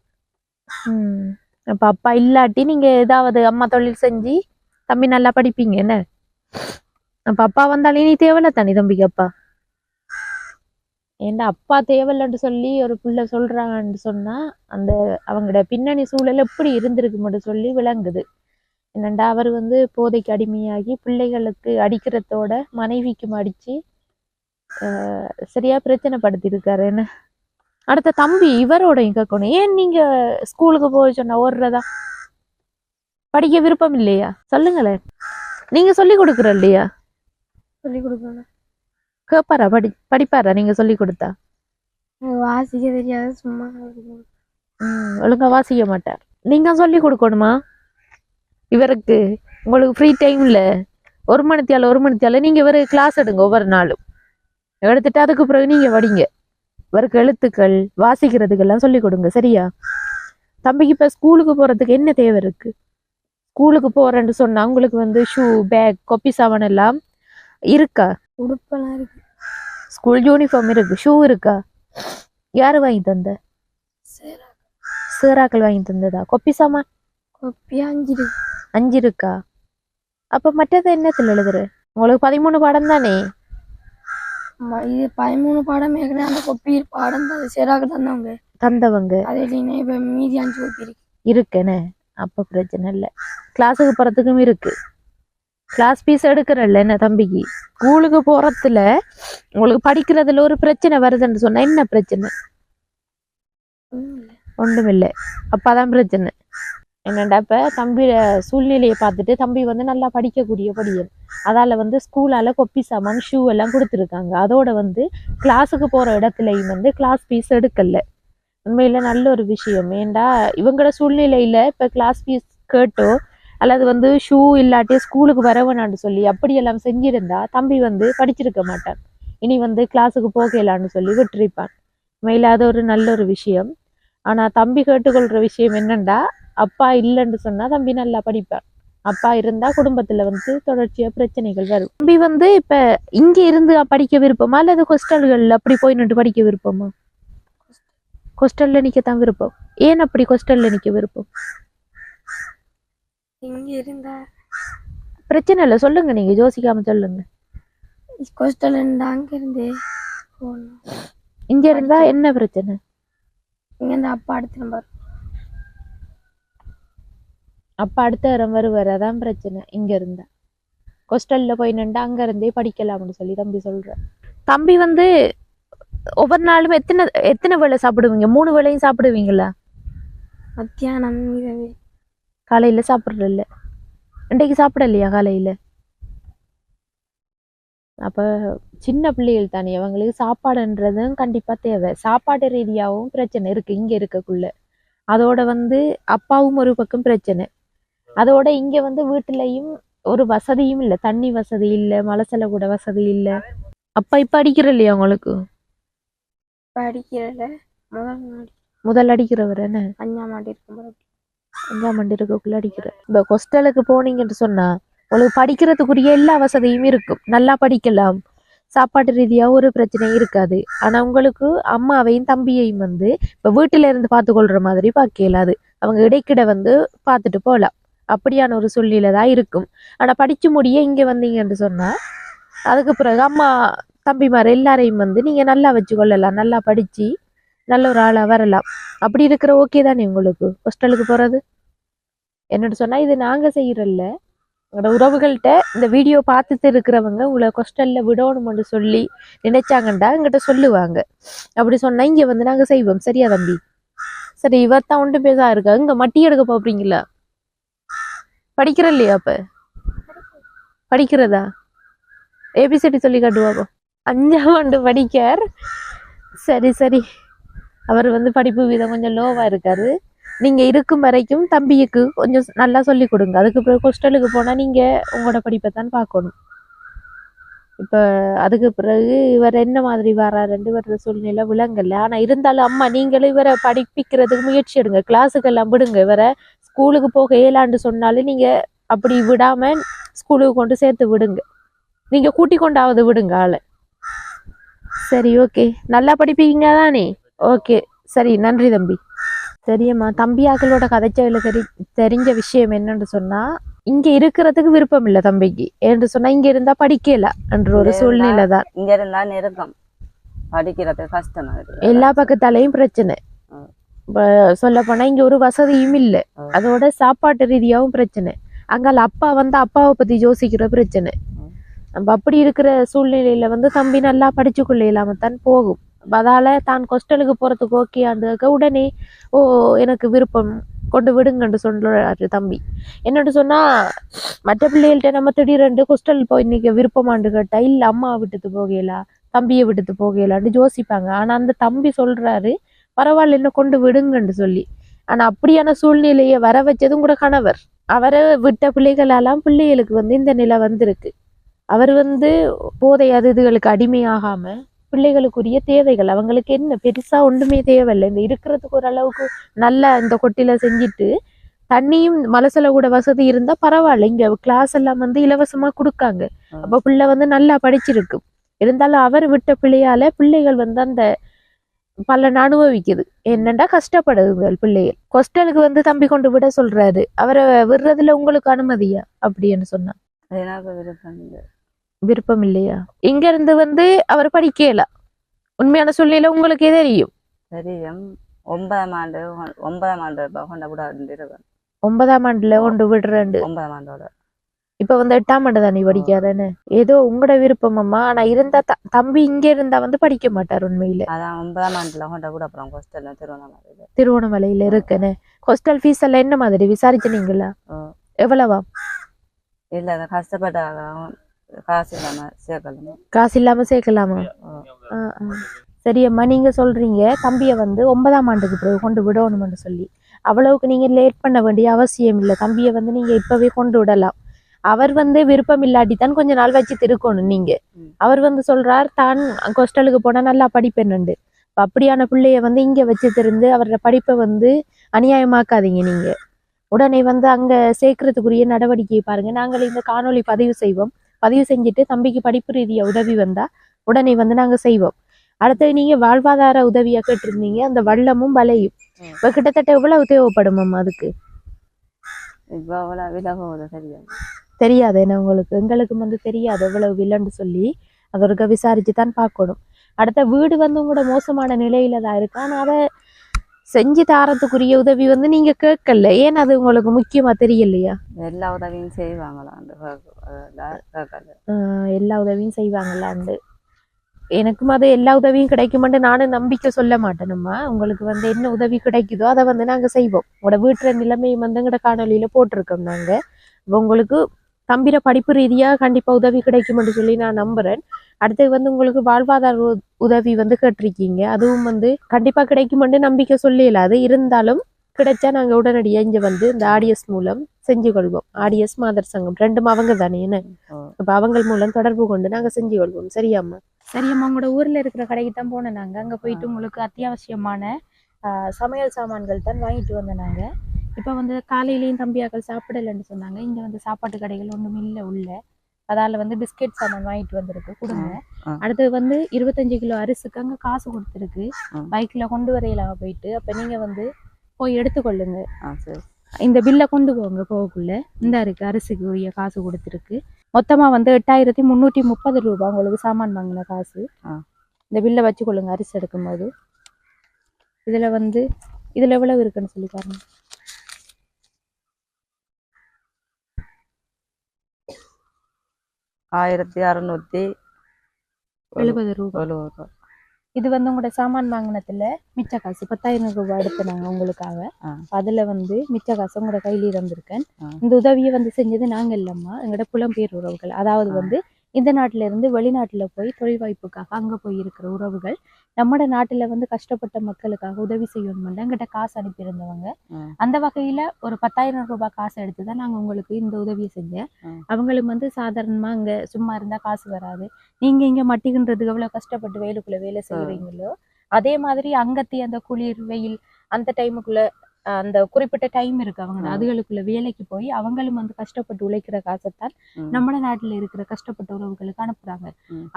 அப்ப அப்பா இல்லாட்டி நீங்க ஏதாவது அம்மா தொழில் செஞ்சு தம்பி நல்லா படிப்பீங்க என்ன? அப்ப அப்பா வந்தாலே நீ தேவையில்ல தானே தம்பிக்கு அப்பா? ஏண்டா அப்பா தேவையில்லன்னு சொல்லி ஒரு பிள்ளை சொல்றாங்கன்னு சொன்னா அந்த அவங்களோட பின்னணி சூழல் எப்படி இருந்திருக்கு மட்டும் சொல்லி விளங்குது. என்னண்டா அவர் போதைக்கு அடிமையாகி பிள்ளைகளுக்கு அடிக்கிறதோட மனைவிக்கும் அடிச்சு சரியா பிரச்சனை படுத்திருக்காரு என்ன. அடுத்த தம்பி இவரோடையும் கேட்கணும், ஏன் நீங்க ஸ்கூலுக்கு போய் சொன்னா ஓடுறதா? படிக்க விருப்பம் இல்லையா? சொல்லுங்களேன். நீங்க சொல்லி கொடுக்குற இல்லையா? சொல்லி கொடுக்கணும். கேட்பாரா? படிப்பாரா நீங்க சொல்லி கொடுத்தா? வாசிக்க தெரியாது, சும்மா ஒழுங்கா வாசிக்க மாட்டார். நீங்க சொல்லி கொடுக்கணுமா இவருக்கு? உங்களுக்கு ஃப்ரீ டைம்ல 1 மணித்தியால நீங்க இவரு கிளாஸ் எடுங்க ஒவ்வொரு நாளும். எடுத்துட்டு அதுக்கு பிறகு நீங்க படிங்க. இவருக்கு எழுத்துக்கள் வாசிக்கிறதுக்கெல்லாம் சொல்லி கொடுங்க, சரியா? தம்பிக்கு இப்ப ஸ்கூலுக்கு போறதுக்கு என்ன தேவை இருக்கு? ஸ்கூலுக்கு போறேன்னு சொன்னா உங்களுக்கு ஷூ, பேக், கொப்பி சாமான் எல்லாம் இருக்கா? உடுப்பெல்லாம் இருக்கு. ஸ்கூல் யூனிஃபார்ம் இருக்கு, ஷூ இருக்கா? யாரு வாங்கி தந்த? சேராக்கள் வாங்கி தந்ததா? கொப்பி சாமான்? கொப்பி 5 இருக்கு. 5 இருக்கா? அப்ப மற்றது என்னத்துல எழுதுற? உங்களுக்கு 13 பாடம் தானே? இது 13 பாடம். ஏற்கனவே அந்த கொப்பி பாடம் சேராக தந்தவங்க. அதே இப்ப மீதி 5 கொப்பி இருக்கு. இருக்குன்னு அப்ப பிரச்சனை இல்லை. கிளாஸுக்கு போறதுக்கும் இருக்கு. கிளாஸ் ஃபீஸ் எடுக்கிறல்ல என்ன தம்பிக்கு? ஸ்கூலுக்கு போறதுல உங்களுக்கு படிக்கிறதுல ஒரு பிரச்சனை வருதுன்னு சொன்னா என்ன பிரச்சனை? ஒன்றுமில்லை. அப்பாதான் பிரச்சனை. என்னண்டா இப்ப தம்பியோட சூழ்நிலையை பார்த்துட்டு தம்பி நல்லா படிக்கக்கூடிய படியன். அதால ஸ்கூலால கொப்பி சாமான், ஷூ எல்லாம் கொடுத்துருக்காங்க. அதோட கிளாஸுக்கு போற இடத்துலயும் கிளாஸ் ஃபீஸ் எடுக்கல. உண்மையில நல்ல ஒரு விஷயம். ஏண்டா இவங்களோட சூழ்நிலையில இப்ப கிளாஸ் ஃபீஸ் கேட்டோ அல்லது ஷூ இல்லாட்டி ஸ்கூலுக்கு வர வேணான்னு சொல்லி அப்படியெல்லாம் செஞ்சிருந்தா தம்பி படிச்சிருக்க மாட்டான். இனி கிளாஸுக்கு போகலான்னு சொல்லி விட்டுருப்பான். உண்மையில அது ஒரு நல்ல ஒரு விஷயம். ஆனா தம்பி கேட்டுக்கொள்ற விஷயம் என்னண்டா, அப்பா இல்லைன்னு சொன்னா தம்பி நல்லா படிப்பான். அப்பா இருந்தா குடும்பத்துல தொடர்ச்சியா பிரச்சனைகள் வரும். தம்பி இப்ப இங்க இருந்து படிக்க விருப்பமா அல்லது ஹாஸ்டல்கள்ல அப்படி போய் நின்று படிக்க விருப்பமா? ஹாஸ்டல்ல நிக்கத்தான் விருப்பம். ஏன் அப்படி ஹாஸ்டல்ல நிக்க விருப்பம்? இங்க இருந்தா பிரச்சனை இல்லை, சொல்லுங்க. நீங்க யோசிக்காம சொல்லுங்க. ஹாஸ்டல் இருந்தா அங்க இருந்து இங்க இருந்தா என்ன பிரச்சனை? இங்க இருந்து அப்பா அடுத்த நம்பர் அப்பா அடுத்த இடம் வருவார், அதான் பிரச்சனை. இங்க இருந்தா ஹாஸ்டல்ல போய் நின்று அங்க இருந்தே படிக்கலாம்னு சொல்லி தம்பி சொல்ற. தம்பி ஒவ்வொரு நாளும் எத்தனை வேளை சாப்பிடுவீங்க? 3 வேளையும் சாப்பிடுவீங்களா? மத்தியானம் காலையில சாப்பிட்றதில்ல? இன்றைக்கு சாப்பிடலையா காலையில? அப்ப சின்ன பிள்ளைகள் தானே, அவங்களுக்கு சாப்பாடுன்றதும் கண்டிப்பா தேவை. சாப்பாடு ரீதியாகவும் பிரச்சனை இருக்கு இங்க இருக்கக்குள்ள. அதோட அப்பாவும் ஒரு பக்கம் பிரச்சனை. அதோட இங்க வீட்டுலயும் ஒரு வசதியும் இல்லை. தண்ணி வசதி இல்லை, மலசல கூட வசதி இல்லை. அப்பா இப்ப அடிக்கிற இல்லையா உங்களுக்கு? அடிக்கிறல முதல் அடிக்கிறவர் என்ன? 5ஆம் ஆண்டு இருக்கும்போது 5ஆம் ஆண்டு இருக்கக்குள்ள அடிக்கிற. இப்ப ஹாஸ்டலுக்கு போனீங்கன்னு சொன்னா உங்களுக்கு படிக்கிறதுக்குரிய எல்லா வசதியும் இருக்கும், நல்லா படிக்கலாம். சாப்பாட்டு ரீதியா ஒரு பிரச்சனையும் இருக்காது. ஆனா உங்களுக்கு அம்மாவையும் தம்பியையும் இப்ப வீட்டுல இருந்து பார்த்து கொள்ற மாதிரி பார்க்க இயலாது. அவங்க இடைக்கிட பார்த்துட்டு போகலாம். அப்படியான ஒரு சூழ்நிலை தான் இருக்கும். ஆனா படிச்சு முடிய இங்க வந்தீங்கன்னு சொன்னா அதுக்கு பிறகு அம்மா தம்பிமார் எல்லாரையும் நீங்க நல்லா வச்சு கொள்ளலாம். நல்லா படிச்சு நல்ல ஒரு ஆளா வரலாம். அப்படி இருக்கிற ஓகே தானே உங்களுக்கு ஹாஸ்டலுக்கு போறது? என்னன்னு சொன்னா இது நாங்க செய்யறல்ல, எங்களோட உறவுகள்கிட்ட இந்த வீடியோ பார்த்துட்டு இருக்கிறவங்க உங்களை ஹாஸ்டல்ல விடணும்னு சொல்லி நினைச்சாங்கண்டா எங்கிட்ட சொல்லுவாங்க. அப்படி சொன்னா இங்க வந்து நாங்க செய்வோம். சரியா தம்பி? சரி, இவர்தான் ஒன்று பேசா இருக்கா. இங்க மட்டி எடுக்க போறீங்களா? படிக்கிற இல்லையா? அப்ப படிக்கிறதா? ஏபிசிடி சொல்லி காட்டுவாப்போ. 5ஆம் ஆண்டு படிக்கார். சரி சரி, அவர் வந்து படிப்பு வீதம் கொஞ்சம் லோவா இருக்காரு. நீங்க இருக்கும் வரைக்கும் தம்பிக்கு கொஞ்சம் நல்லா சொல்லி கொடுங்க. அதுக்கு பிறகு ஹாஸ்டலுக்கு போனா நீங்க உங்களோட படிப்பை தான் பார்க்கணும். இப்ப அதுக்கு பிறகு இவர் என்ன மாதிரி வராருன்னு வர்ற சூழ்நிலை விளங்கல. ஆனா இருந்தாலும் அம்மா நீங்களும் இவரை படிப்பிக்கிறதுக்கு முயற்சி எடுங்க. கிளாஸுக்கு எல்லாம் விடுங்க. இவரை ஸ்கூலுக்கு போக இயலாண்டு சொன்னாலும் நீங்க அப்படி விடாம ஸ்கூலுக்கு கொண்டு சேர்த்து விடுங்க. நீங்க கூட்டி கொண்டாவது விடுங்க ஆளை. சரி, ஓகே. நல்லா படிப்பீங்க தானே? ஓகே, சரி, நன்றி தம்பி. சரியம்மா, தம்பி ஆக்களோட கதைச்சவையில் தெரிஞ்ச விஷயம் என்னன்னு சொன்னா, இங்க இருக்கிறதுக்கு விருப்பம் இல்லை தம்பிக்கு. என்று சொன்னா இங்க இருந்தா படிக்கல என்ற ஒரு சூழ்நிலை தான். இங்க இருந்தா நெருக்கம், படிக்கிறது கஷ்டமா இருக்கு. எல்லா பக்கத்தாலையும் பிரச்சனை. சொல்ல போனா இங்க ஒரு வசதியும் இல்லை. அதோட சாப்பாட்டு ரீதியாவும் பிரச்சனை. அங்கால அப்பா வந்து அப்பாவை பத்தி யோசிக்கிற பிரச்சனை. நம்ம அப்படி இருக்கிற சூழ்நிலையில வந்து தம்பி நல்லா படிச்சு கொள்ள இல்லாம தான் போகும். அதால தான் ஹாஸ்டலுக்கு போறதுக்கு ஓகே ஆண்டுக்க உடனே எனக்கு விருப்பம் கொண்டு விடுங்கன்னு சொல்றாரு தம்பி. என்னன்னு சொன்னா மற்ற பிள்ளைகள்கிட்ட நம்ம திடீரென்று ஹாஸ்டல் போய் இன்னைக்கு விருப்பமாண்டு கேட்டா இல்ல அம்மா விட்டுட்டு போகலாம், தம்பியை விட்டுட்டு போகலான்னு யோசிப்பாங்க. ஆனா அந்த தம்பி சொல்றாரு பரவாயில்ல என்ன கொண்டு விடுங்கன்னு சொல்லி. ஆனா அப்படியான சூழ்நிலையை வர வச்சதும் கூட கணவர். அவரை விட்ட பிள்ளைகளெல்லாம் பிள்ளைகளுக்கு வந்து இந்த நிலை வந்திருக்கு. அவர் வந்து போதை இதுகளுக்கு அடிமையாகாம பிள்ளைகளுக்குரிய தேவைகள் அவங்களுக்கு என்ன பெருசா ஒன்றுமே தேவையில்லை. இந்த இருக்கிறதுக்கு ஓரளவுக்கு நல்லா இந்த கொட்டில செஞ்சுட்டு தண்ணியும் மலசல கூட வசதி இருந்தா பரவாயில்ல. இங்க கிளாஸ் எல்லாம் வந்து இலவசமா கொடுக்காங்க. அப்ப பிள்ளை வந்து நல்லா படிச்சிருக்கு. இருந்தாலும் அவர் விட்ட பிள்ளையால பிள்ளைகள் வந்து அந்த பலன் அனுபவிக்குது. என்னண்டா கஷ்டப்படுதுங்க பிள்ளைகள். ஹாஸ்டலுக்கு வந்து தம்பி கொண்டு விட சொல்றாரு. அவரை விடுறதுல உங்களுக்கு அனுமதியா அப்படின்னு சொன்னா? விருப்பம் இல்லையா? இங்க இருந்து வந்து அவர் படிக்கல. உண்மையான சூழ்நிலை உங்களுக்கே தெரியும். 9ஆம் ஆண்டு கொண்ட விட 9ஆம் ஆண்டுல கொண்டு விடுறேன். 9ஆம் ஆண்டோட இப்ப வந்து 8ஆம் ஆண்டு தானே படிக்காதானே? ஏதோ உங்களோட விருப்பம் அம்மா. ஆனா இருந்தா தம்பி இங்க இருந்தா வந்து படிக்க மாட்டார் உண்மையில. அதான் 9ஆம் ஆண்டுல கொண்ட கூட அப்புறம் ஹாஸ்டல்ல திருவண்ணாமலையில இருக்குன்னு. ஹாஸ்டல் ஃபீஸ் எல்லாம் என்ன மாதிரி விசாரிச்சுனீங்களா? எவ்வளவா? இல்ல அதை கஷ்டப்பட்டாங்க, காசு இல்லாம சேர்க்கலாமா? சரி அம்மா, நீங்க சொல்றீங்க தம்பிய வந்து 9ஆம் ஆண்டுக்கு பிறகு கொண்டு விடணும்னு சொல்லி. அவ்வளவுக்கு நீங்க லேட் பண்ண வேண்டிய அவசியம் இல்லை. தம்பிய வந்து நீங்க இப்பவே கொண்டு விடலாம். அவர் வந்து விருப்பம் இல்லாட்டித்தான் கொஞ்ச நாள் வச்சு திருக்கணும். நீங்க அவர் வந்து சொல்றார் தான் ஹாஸ்டலுக்கு போனா நல்லா படிப்பேன்னு. அப்படியான பிள்ளைய வந்து இங்க வச்சு திருந்து அவரோட படிப்பை வந்து அநியாயமாக்காதீங்க. நீங்க உடனே வந்து அங்க சேர்க்கறதுக்குரிய நடவடிக்கையை பாருங்க. நாங்கள் இந்த காணொலி பதிவு செய்வோம். பதிவு செஞ்சுட்டு தம்பிக்கு படிப்பு ரீதியா உதவி வந்தா உடனே வந்து நாங்க செய்வோம். அடுத்தது நீங்க வாழ்வாதார உதவியா கேட்டிருந்தீங்க. அந்த வள்ளமும் வலையும் இப்ப கிட்டத்தட்ட எவ்வளவு தேவைப்படும் அதுக்கு? தெரியாது என்ன உங்களுக்கு? எங்களுக்கு வந்து தெரியாது எவ்வளவு விலைன்னு சொல்லி. அதற்கு விசாரிச்சு தான் பார்க்கணும். அடுத்த வீடு வந்து உங்களோட மோசமான நிலையில தான் இருக்கு. ஆனா அதை செஞ்சு தாரத்துக்குரிய உதவி வந்து நீங்க கேட்கல. ஏன் அது உங்களுக்கு முக்கியமா தெரியலையா? எல்லா உதவியும் செய்வாங்களா? எல்லா உதவியும் செய்வாங்களாண்டு எனக்கும் அது எல்லா உதவியும் கிடைக்குமென்று நானும் நம்பிக்கை சொல்ல மாட்டேனும்மா. உங்களுக்கு வந்து என்ன உதவி கிடைக்குதோ அதை வந்து நாங்க செய்வோம். உங்களோட வீட்டுல நிலைமையை வந்து எங்கட காணொலியில போட்டிருக்கோம் நாங்க. உங்களுக்கு தம்பிர படிப்பு ரீதியா கண்டிப்பா உதவி கிடைக்குமென்று சொல்லி நான் நம்புறேன். அடுத்தது வந்து உங்களுக்கு வாழ்வாதார உதவி வந்து கேட்டிருக்கீங்க. அதுவும் வந்து கண்டிப்பா கிடைக்குமென்று நம்பிக்கை சொல்லலாது. இருந்தாலும் கிடைச்சா நாங்க உடனடியாக இங்க வந்து இந்த ஆடிஎஸ் மூலம் செஞ்சு கொள்வோம். ஆடிஎஸ் மாதர் சங்கம் ரெண்டும் அவங்க தானே என்ன? அப்ப அவங்க மூலம் தொடர்பு கொண்டு நாங்க செஞ்சு கொள்வோம். சரியாம்மா? சரியாம்மா, உங்களோட ஊர்ல இருக்கிற கடைக்கு தான் போனேன் நாங்க. அங்க போயிட்டு உங்களுக்கு அத்தியாவசியமான சமையல் சாமான்கள் தான் வாங்கிட்டு வந்தேன் நாங்க. இப்ப வந்து காலையிலயும் தம்பியாக்கள் சாப்பிடலன்னு சொன்னாங்க. இங்க வந்து சாப்பாட்டு கடைகள் ஒண்ணும் இல்லை உள்ள. அதால வந்து பிஸ்கெட் சாமான் வாங்கிட்டு வந்திருக்கு, கொடுங்க. அடுத்தது வந்து 25 கிலோ அரிசிக்கு அங்க காசு கொடுத்துருக்கு. பைக்ல கொண்டு வரையிலாம போயிட்டு. அப்ப நீங்க வந்து போய் எடுத்துக்கொள்ளுங்க. இந்த பில்லை கொண்டு போங்க போகக்குள்ள. இந்த இருக்கு அரிசிக்கு உரிய காசு கொடுத்துருக்கு. மொத்தமா வந்து 8330 ரூபாய் உங்களுக்கு சாமான் வாங்கின காசு. இந்த பில்லை வச்சுக்கொள்ளுங்க அரிசி எடுக்கும் போது. இதுல வந்து இதுல எவ்வளவு இருக்குன்னு சொல்லி பாருங்க. 1670 ரூபாய். 70 ரூபா. இது வந்து உங்களோட சாமான் வாங்கினத்துல மிச்ச காசு 10,000 ரூபாய் எடுத்து நாங்க உங்களுக்காக. அதுல வந்து மிச்ச காசு உங்களோட கையில இருந்திருக்கேன். இந்த உதவியை வந்து செஞ்சது நாங்க இல்லம்மா, எங்களோட புலம்பெயர் உறவுகள். அதாவது வந்து இந்த நாட்டுல இருந்து வெளிநாட்டுல போய் தொழில் வாய்ப்புக்காக அங்க போய் இருக்கிற உறவுகள் நம்மட நாட்டுல வந்து கஷ்டப்பட்ட மக்களுக்காக உதவி செய்யணும்னு எங்கிட்ட காசு அனுப்பியிருந்தவங்க. அந்த வகையில ஒரு 10,000 ரூபாய் காசு எடுத்துதான் நாங்க உங்களுக்கு இந்த உதவியை செஞ்சேன். அவங்களுக்கு வந்து சாதாரணமா இங்க சும்மா இருந்தா காசு வராது. நீங்க இங்க மட்டிக்கின்றதுக்கு எவ்வளவு கஷ்டப்பட்டு வேலுக்குள்ள வேலை செய்யறீங்களோ அதே மாதிரி அங்கத்தி அந்த குளிர் வெயில் அந்த டைமுக்குள்ள அந்த குறிப்பிட்ட டைம் இருக்கு அவங்க அதுகளுக்குள்ள வேலைக்கு போய் அவங்களும் வந்து கஷ்டப்பட்டு உழைக்கிற காசைத்தான் நம்ம நாட்டுல இருக்கிற கஷ்டப்பட்ட உறவுகளுக்கு அனுப்புறாங்க.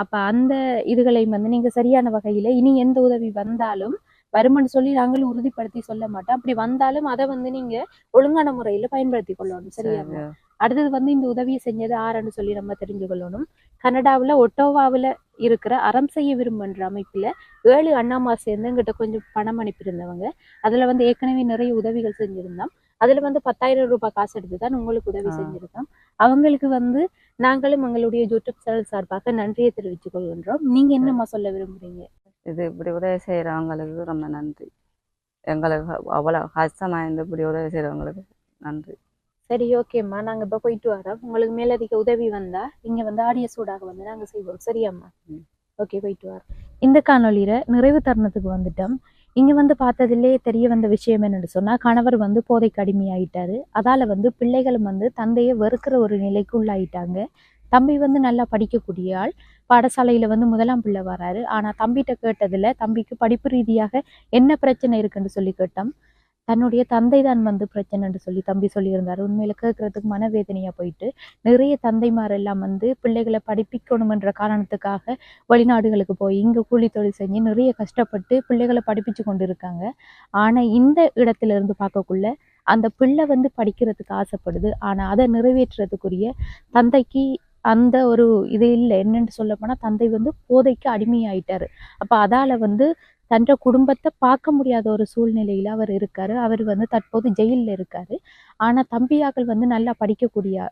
அப்ப அந்த இதுகளை வந்து நீங்க சரியான வகையில இனி எந்த உதவி வந்தாலும் வருமானு சொல்லி நாங்களும் உறுதிப்படுத்தி சொல்ல மாட்டோம். அப்படி வந்தாலும் அதை வந்து நீங்க ஒழுங்கான முறையில பயன்படுத்தி கொள்ளணும். சரியா? அடுத்தது வந்து இந்த உதவியை செஞ்சது ஆறுன்னு சொல்லி நம்ம தெரிஞ்சு கொள்ளணும். கனடாவில் ஒட்டோவாவில் இருக்கிற அறம் செய்ய விரும்புன்ற அமைப்புல 7 அண்ணாமா சேர்ந்து எங்கிட்ட கொஞ்சம் பணம் அனுப்பியிருந்தவங்க. அதுல வந்து ஏற்கனவே நிறைய உதவிகள் செஞ்சிருந்தோம். அதுல வந்து 10,000 ரூபாய் காசு எடுத்துதான் உங்களுக்கு உதவி செஞ்சிருந்தோம். அவங்களுக்கு வந்து நாங்களும் எங்களுடைய யூடியூப் சேனல் சார்பாக நன்றியை தெரிவித்துக் கொள்கின்றோம். நீங்க என்னம்மா சொல்ல விரும்புறீங்க? இது இப்படி உதவி செய்யறவங்களுக்கு ரொம்ப நன்றி. எங்களுக்கு அவ்வளவு கஷ்டமா இருந்து இப்படி உதவி செய்யறவங்களுக்கு நன்றி. சரி, ஓகேம்மா, நாங்க இப்ப போயிட்டு வரோம். உங்களுக்கு மேலதிக உதவி வந்தா இங்க வந்து ஆடிய சூடாக வந்து நாங்க செய்வோம். சரியாம்மா? ஓகே, போயிட்டு வரோம். இந்த காணொலியில நிறைவு தருணத்துக்கு வந்துட்டோம். இங்க வந்து பார்த்ததிலே தெரிய வந்த விஷயம் என்னன்னு சொன்னா, கணவர் வந்து போதைக்கு அடிமையாயிட்டாரு. அதால வந்து பிள்ளைகளும் வந்து தந்தையை வெறுக்கிற ஒரு நிலைக்கு உள்ளாயிட்டாங்க. தம்பி வந்து நல்லா படிக்கக்கூடிய ஆள். பாடசாலையில வந்து 1ஆம் பிள்ளை வராரு. ஆனா தம்பிகிட்ட கேட்டதுல தம்பிக்கு படிப்பு ரீதியாக என்ன பிரச்சனை இருக்குன்னு சொல்லி கேட்டோம். தன்னுடைய தந்தை தான் வந்து பிரச்சனைன்னு சொல்லி தம்பி சொல்லியிருந்தாரு. உண்மையில கேட்கறதுக்கு மனவேதனையா போயிட்டு நிறைய தந்தைமார் எல்லாம் வந்து பிள்ளைகளை படிப்பிக்கணுமென்ற காரணத்துக்காக வெளிநாடுகளுக்கு போய் இங்க கூலி தொழில் செஞ்சு நிறைய கஷ்டப்பட்டு பிள்ளைகளை படிப்பிச்சு கொண்டு இருக்காங்க. ஆனா இந்த இடத்துல இருந்து பார்க்கக்குள்ள அந்த பிள்ளை வந்து படிக்கிறதுக்கு ஆசைப்படுது. ஆனா அதை நிறைவேற்றுறதுக்குரிய தந்தைக்கு அந்த ஒரு இது இல்லை. என்னன்னு சொல்ல போனா தந்தை வந்து போதைக்கு அடிமையாயிட்டாரு. அப்ப அதால வந்து தன்ற குடும்பத்தை பார்க்க முடியாத ஒரு சூழ்நிலையில அவர் இருக்காரு. அவர் வந்து தற்போது ஜெயிலில் இருக்காரு. ஆனா தம்பியாக்கள் வந்து நல்லா படிக்கக்கூடிய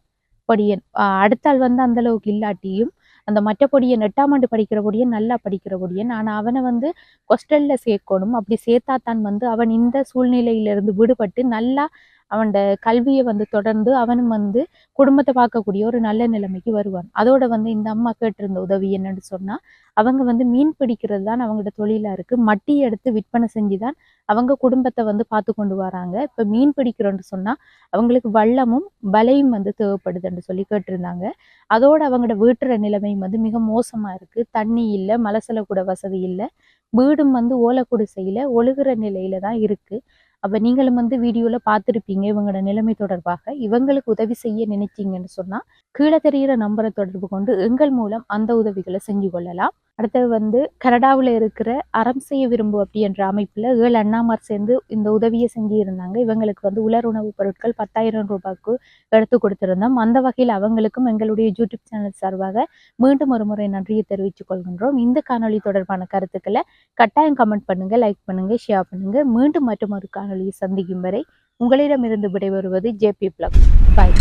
பொடியன். அடுத்தாள் வந்து அந்த அளவுக்கு இல்லாட்டியும் அந்த மற்ற பொடியன் 8ஆம் ஆண்டு படிக்கிற பொடியன் நல்லா படிக்கிற பொடியன். ஆனா அவனை வந்து ஹாஸ்டல்ல சேர்க்கணும். அப்படி சேர்த்தாத்தான் வந்து அவன் இந்த சூழ்நிலையிலிருந்து விடுபட்டு நல்லா அவனோட கல்வியை வந்து தொடர்ந்து அவனும் வந்து குடும்பத்தை பார்க்கக்கூடிய ஒரு நல்ல நிலைமைக்கு வருவான். அதோட வந்து இந்த அம்மா கேட்டிருந்த உதவி என்னன்னு சொன்னா, அவங்க வந்து மீன் பிடிக்கிறது தான் அவங்களோட தொழிலா இருக்கு. மட்டி எடுத்து விற்பனை செஞ்சுதான் அவங்க குடும்பத்தை வந்து பார்த்து கொண்டு வராங்க. இப்ப மீன் பிடிக்கிறோன்னு சொன்னா அவங்களுக்கு வள்ளமும் வலையும் வந்து தேவைப்படுதுன்னு சொல்லி கேட்டிருந்தாங்க. அதோட அவங்களோட வீட்டுற நிலைமையும் வந்து மிக மோசமா இருக்கு. தண்ணி இல்லை, மலசல கூட வசதி இல்லை, வீடும் வந்து ஓலக்குடிசையில ஒழுகுற நிலையில தான் இருக்கு. அப்ப நீங்களும் வந்து வீடியோல பார்த்துருப்பீங்க இவங்களோட நிலைமை தொடர்பாக. இவங்களுக்கு உதவி செய்ய நினைச்சீங்கன்னு சொன்னா கீழே தெரிகிற நம்பரை தொடர்பு கொண்டு எங்கள் மூலம் அந்த உதவிகளை செஞ்சு கொள்ளலாம். அடுத்தது வந்து கனடாவில் இருக்கிற அறம் செய்ய விரும்பு அப்படின்ற அமைப்புல 7 அண்ணாமார் சேர்ந்து இந்த உதவியை செஞ்சு இருந்தாங்க. இவங்களுக்கு வந்து உலர் உணவுப் பொருட்கள் 10,000 ரூபாய்க்கு எடுத்து கொடுத்திருந்தோம். அந்த வகையில் அவங்களுக்கும் எங்களுடைய யூடியூப் சேனல் சார்பாக மீண்டும் ஒரு முறை நன்றியை தெரிவித்துக் கொள்கின்றோம். இந்த காணொலி தொடர்பான கருத்துக்களை கட்டாயம் கமெண்ட் பண்ணுங்க, லைக் பண்ணுங்க, ஷேர் பண்ணுங்க. மீண்டும் மற்றும் ஒரு காணொலியை சந்திக்கும் வரை உங்களிடமிருந்து விடைபெறுவது JP Vlog. பாய்.